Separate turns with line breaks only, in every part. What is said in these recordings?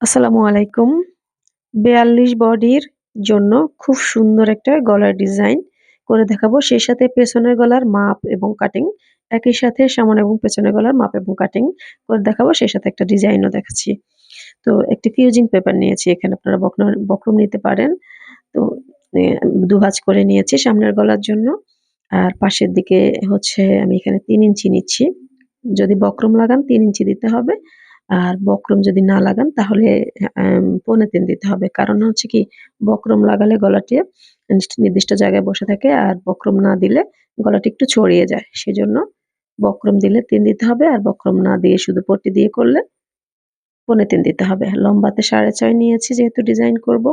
আসসালামু আলাইকুম। ৪২ বডির জন্য খুব সুন্দর একটা গলার ডিজাইন করে দেখাবো। সেই সাথে পেছনের গলার মাপ এবং কাটিং, একই সাথে সামনে এবং পেছনের গলার মাপ এবং কাটিং করে দেখাবো। সেই সাথে একটা ডিজাইনও দেখাচ্ছি। তো একটি ফিউজিং পেপার নিয়েছি এখানে আপনারা বক্রম নিতে পারেন। তো ২ ভাঁজ করে নিয়েছি সামনের গলার জন্য। আর পাশের দিকে হচ্ছে আমি এখানে ৩ ইঞ্চি নিচ্ছি। যদি বক্রম লাগান ৩ ইঞ্চি দিতে হবে। আর বক্রম যদি না লাগান তাহলে ৩.৫ দিতে হবে। কারণ হচ্ছে কি বক্রম লাগালে গলাটি নির্দিষ্ট জায়গায় বসে থাকে আর বক্রম না দিলে গলাটি একটু ছড়িয়ে যায়। সেজন্য বক্রম দিলে ৩ দিতে হবে আর বক্রম না দিয়ে শুধু পট্টি দিয়ে করলে ৩.৫ দিতে হবে। লম্বাতে ৬.৫ নিয়েছি যেহেতু ডিজাইন করব।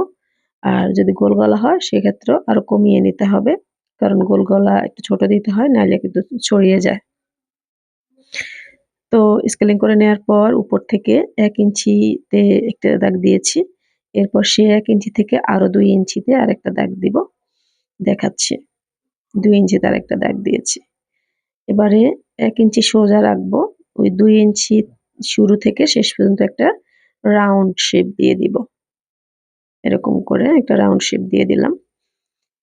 আর যদি গোল গলা হয় সেক্ষেত্রেও আরো কমিয়ে নিতে হবে। কারণ গোল গলা একটু ছোট দিতে হয় নাইলে কিন্তু ছড়িয়ে যায়। তো স্কেলিং করে নেয়ার পর উপর থেকে ১ ইঞ্চিতে একটা দাগ দিয়েছি। এরপর সে ১ ইঞ্চি থেকে আরো ২ ইঞ্চিতে আরেকটা দাগ দিব। দেখাচ্ছি। ২ ইঞ্চিতে আরেকটা দাগ দিয়েছি। এবারে ১ ইঞ্চি সোজা রাখবো। ওই ২ ইঞ্চি শুরু থেকে শেষ পর্যন্ত একটা রাউন্ড শেপ দিয়ে দিব। এরকম করে একটা রাউন্ড শেপ দিয়ে দিলাম।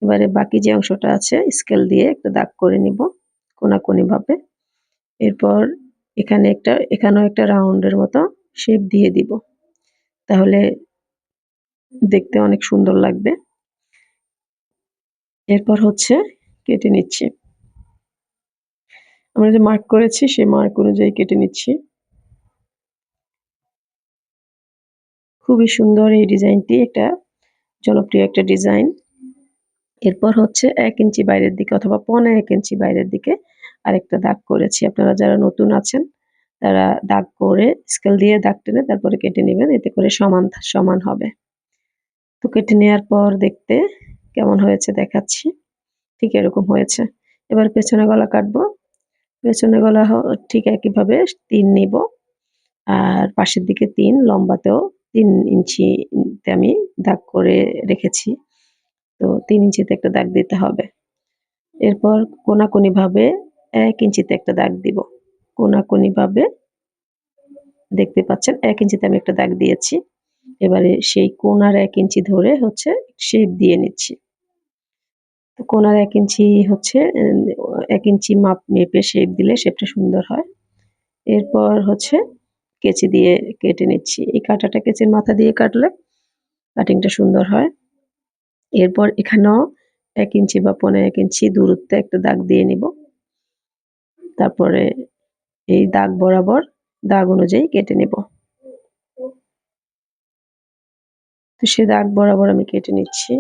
এবারে বাকি যে অংশটা আছে স্কেল দিয়ে একটা দাগ করে নিব কোনাকুনিভাবে। এরপর এখানেও একটা রাউন্ডের মতো শেপ দিয়ে দিব। তাহলে দেখতে অনেক সুন্দর লাগবে। এরপর হচ্ছে কেটে নিচ্ছি। আমরা যে মার্ক করেছি সেই মার্ক অনুযায়ী কেটে নিচ্ছি। খুবই সুন্দর এই ডিজাইনটি, একটা জনপ্রিয় একটা ডিজাইন। এরপর হচ্ছে ১ ইঞ্চি বাইরের দিকে অথবা ১.৫ ইঞ্চি বাইরের দিকে আরেকটা দাগ করেছি। আপনারা যারা নতুন আছেন তারা দাগ করে স্কেল দিয়ে দাগ টেনে তারপরে কেটে নিবেন। এতে করে সমান হবে। তো কেটে নেয়ার পর দেখতে কেমন হয়েছে দেখাচ্ছি। ঠিক এরকম হয়েছে। এবার পেছনের গলা কাটবো। পেছনের গলা ঠিক একইভাবে ৩ নিব। আর পাশের দিকে ৩, লম্বাতেও ৩ ইঞ্চিতে আমি দাগ করে রেখেছি। তো ৩ ইঞ্চিতে একটা দাগ দিতে হবে। এরপর কোনাকুনিভাবে ১ ইঞ্চিতে একটা দাগ দিব। কোনাকুনিভাবে দেখতে পাচ্ছেন ১ ইঞ্চিতে আমি একটা দাগ দিয়েছি। এবারে সেই কোণার ১ ইঞ্চি ধরে হচ্ছে শেপ দিয়ে নিচ্ছি। তো কোণার ১ ইঞ্চি হচ্ছে ১ ইঞ্চি মাপ মেপে শেপ দিলে শেপটা সুন্দর হয়। এরপর হচ্ছে কেচি দিয়ে কেটে নিচ্ছি। এই কাটাটা কেচির মাথা দিয়ে কাটলে কাটিংটা সুন্দর হয়। এরপর এখানেও ১ ইঞ্চি বা ১.৫ ইঞ্চি দূরত্বে একটা দাগ দিয়ে নিব। তারপরে এই দাগ বরাবর দাগ অনুযায়ী কেটে নেব। তো সে দাগ বরাবর আমি কেটে নিচ্ছি।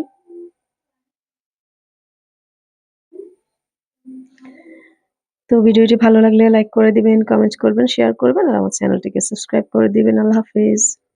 তো ভিডিওটি ভালো লাগলে লাইক করে দিবেন, কমেন্ট করবেন, শেয়ার করবেন আর আমার চ্যানেলটিকে সাবস্ক্রাইব করে দিবেন। আল্লাহ হাফেজ।